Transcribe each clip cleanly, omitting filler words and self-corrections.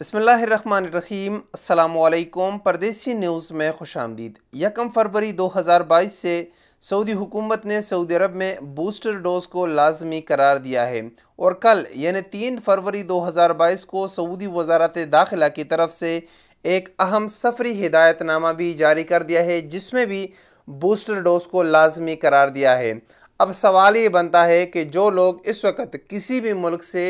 बिस्मिल्लाहिर्रहमानिर्रहीम। अस्सलामुअलैकुम। परदेसी न्यूज़ में खुशामदीद। 1 फरवरी 2022 से सऊदी हुकूमत ने सऊदी अरब में बूस्टर डोज को लाजमी करार दिया है और कल यानी 3 फरवरी 2022 को सऊदी वज़ारत दाखिला की तरफ से एक अहम सफरी हिदायतनामा भी जारी कर दिया है जिसमें भी बूस्टर डोज को लाजमी करार दिया है। अब सवाल ये बनता है कि जो लोग इस वक्त किसी भी मुल्क से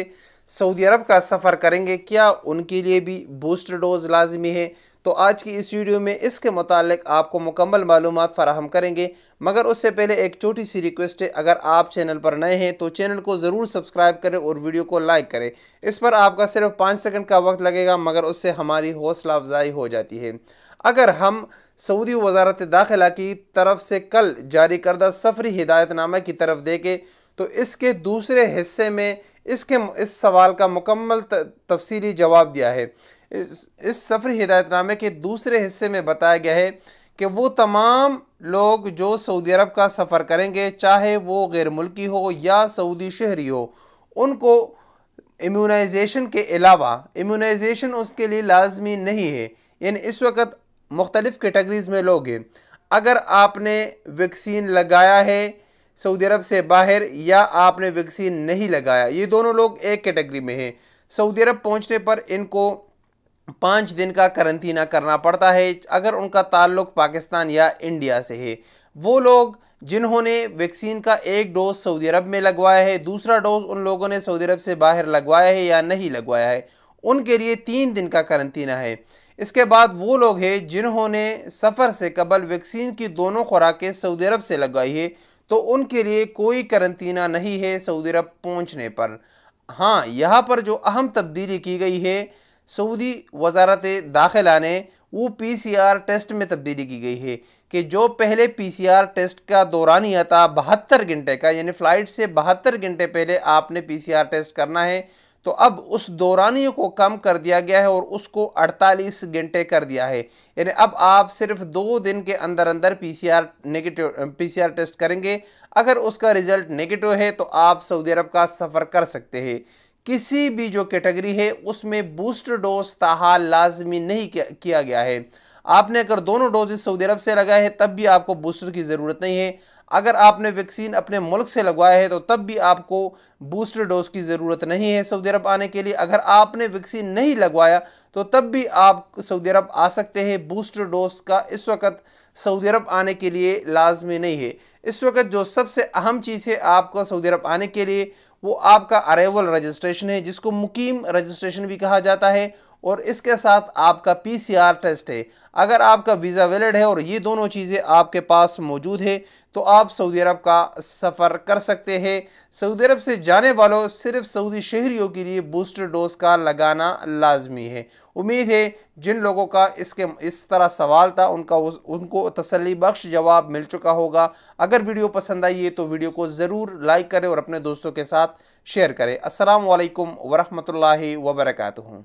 सऊदी अरब का सफ़र करेंगे क्या उनके लिए भी बूस्टर डोज लाजमी है। तो आज की इस वीडियो में इसके मुतालिक आपको मुकम्मल मालूमात फराहम करेंगे, मगर उससे पहले एक छोटी सी रिक्वेस्ट है, अगर आप चैनल पर नए हैं तो चैनल को ज़रूर सब्सक्राइब करें और वीडियो को लाइक करें। इस पर आपका सिर्फ 5 सेकंड का वक्त लगेगा, मगर उससे हमारी हौसला अफजाई हो जाती है। अगर हम सऊदी वज़ारत दाखिला की तरफ से कल जारी करदा सफरी हिदायतनामा की तरफ देखें तो इसके दूसरे हिस्से में इस सवाल का मुकम्मल तफसीली जवाब दिया है। इस सफरी हिदायतनामे के दूसरे हिस्से में बताया गया है कि वो तमाम लोग जो सऊदी अरब का सफ़र करेंगे, चाहे वो गैर मुल्की हो या सऊदी शहरी हो, उनको इम्यूनाइजेशन के अलावा इम्यूनाइजेशन उसके लिए लाजमी नहीं है। यानी इस वक्त मुख्तलिफ़ कैटेगरीज़ में लोग हैं। अगर आपने वैक्सीन लगाया है सऊदी अरब से बाहर या आपने वैक्सीन नहीं लगाया, ये दोनों लोग एक कैटेगरी में हैं। सऊदी अरब पहुंचने पर इनको 5 दिन का करंतना करना पड़ता है अगर उनका ताल्लुक़ पाकिस्तान या इंडिया से है। वो लोग जिन्होंने वैक्सीन का एक डोज सऊदी अरब में लगवाया है, दूसरा डोज उन लोगों ने सऊदी अरब से बाहर लगवाया है या नहीं लगवाया है, उनके लिए 3 दिन का करंतना है। इसके बाद वो लोग हैं जिन्होंने सफ़र से कबल वैक्सीन की दोनों खुराकें सऊदी अरब से लगवाई है, तो उनके लिए कोई करंतना नहीं है सऊदी अरब पहुँचने पर। हाँ, यहाँ पर जो अहम तब्दीली की गई है सऊदी वज़ारत दाखिला ने, वो PCR टेस्ट में तब्दीली की गई है कि जो पहले PCR टेस्ट का दौरानिया था 72 घंटे का, यानी फ़्लाइट से 72 घंटे पहले आपने PCR टेस्ट करना है, तो अब उस दौरानियों को कम कर दिया गया है और उसको 48 घंटे कर दिया है। यानी अब आप सिर्फ 2 दिन के अंदर अंदर PCR टेस्ट करेंगे। अगर उसका रिज़ल्ट नेगेटिव है तो आप सऊदी अरब का सफ़र कर सकते हैं। किसी भी जो कैटेगरी है उसमें बूस्टर डोज ताहाल लाजमी नहीं किया गया है। आपने अगर दोनों डोजेस सऊदी अरब से लगाए हैं तब भी आपको बूस्टर की ज़रूरत नहीं है। अगर आपने वैक्सीन अपने मुल्क से लगवाया है तो तब भी आपको बूस्टर डोज की ज़रूरत नहीं है सऊदी अरब आने के लिए। अगर आपने वैक्सीन नहीं लगवाया तो तब भी आप सऊदी अरब आ सकते हैं। बूस्टर डोज का इस वक्त सऊदी अरब आने के लिए लाजमी नहीं है। इस वक्त जो सबसे अहम चीज़ है आपको सऊदी अरब आने के लिए, वो आपका अराइवल रजिस्ट्रेशन है, जिसको मुकीम रजिस्ट्रेशन भी कहा जाता है, और इसके साथ आपका PCR टेस्ट है। अगर आपका वीज़ा वैलिड है और ये दोनों चीज़ें आपके पास मौजूद है तो आप सऊदी अरब का सफ़र कर सकते हैं। सऊदी अरब से जाने वालों सिर्फ सऊदी शहरियों के लिए बूस्टर डोज का लगाना लाजमी है। उम्मीद है जिन लोगों का इस तरह सवाल था उनको तसल्ली बख्श जवाब मिल चुका होगा। अगर वीडियो पसंद आई है तो वीडियो को ज़रूर लाइक करें और अपने दोस्तों के साथ शेयर करें। अस्सलामु अलैकुम वरहमतुल्लाहि वबरकातुहू।